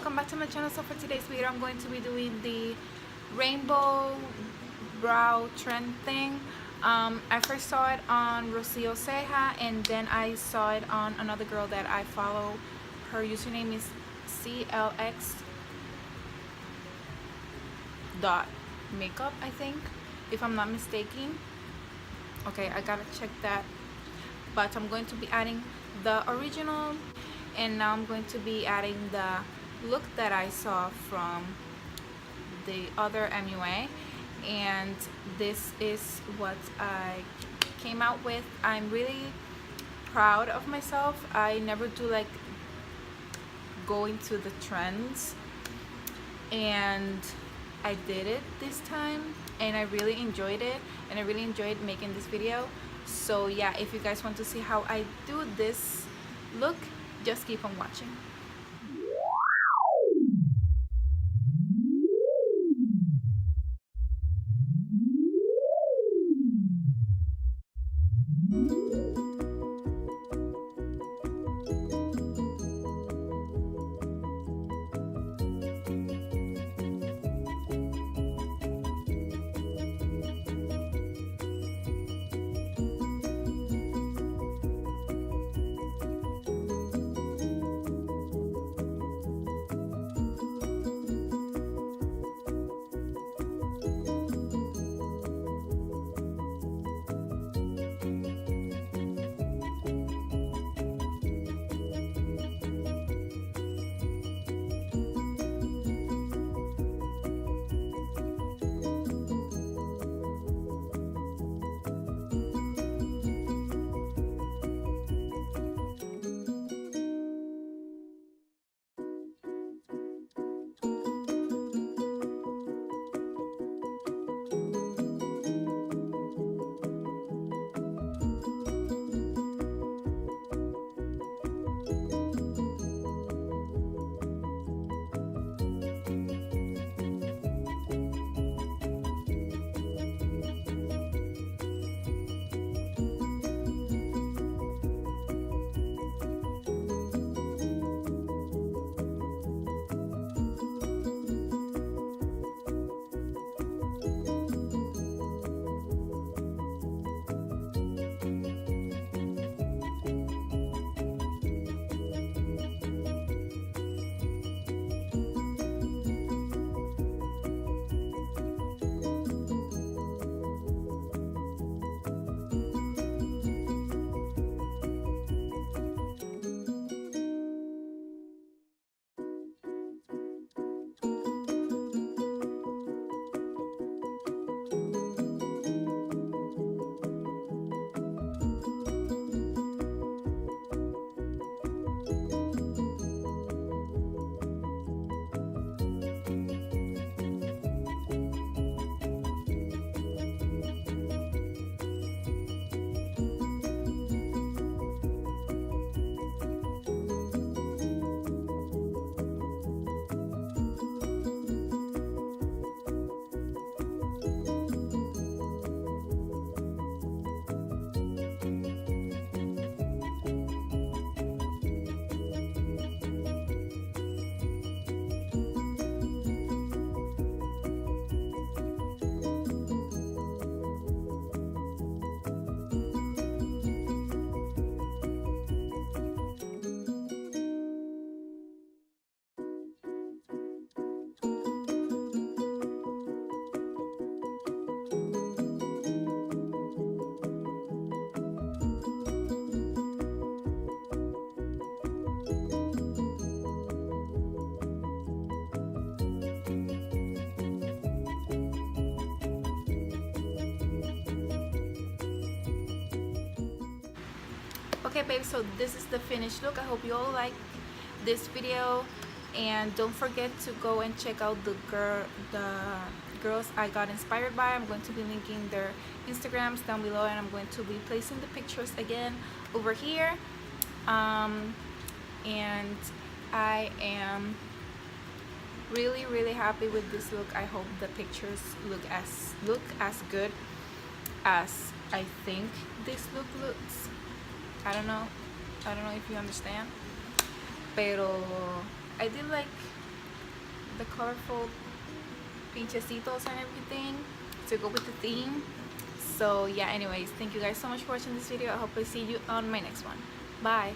welcome back to my channel. So for today's video I'm going to be doing the rainbow brow trend thing. I first saw it on Rocio Ceja, and then I saw it on another girl that I follow. Her username is CLX dot makeup, I think, if I'm not mistaken. Okay, I gotta check that. But I'm going to be adding the original, and now I'm going to be adding the look that I saw from the other MUA, and this is what I came out with. I'm really proud of myself. I never do like go into the trends, and I did it this time and I really enjoyed it, and I really enjoyed making this video. So yeah, if you guys want to see how I do this look, just keep on watching. Okay babe, so this is the finished look. I hope you all like this video, and don't forget to go and check out the girls I got inspired by. I'm going to be linking their Instagrams down below, and I'm going to be placing the pictures again over here. And I am really happy with this look. I hope the pictures look as good as I think this look looks. I don't know if you understand, pero I did like the colorful pinchecitos and everything to go with the theme. So yeah, anyways, thank you guys so much for watching this video. I hope I see you on my next one. Bye.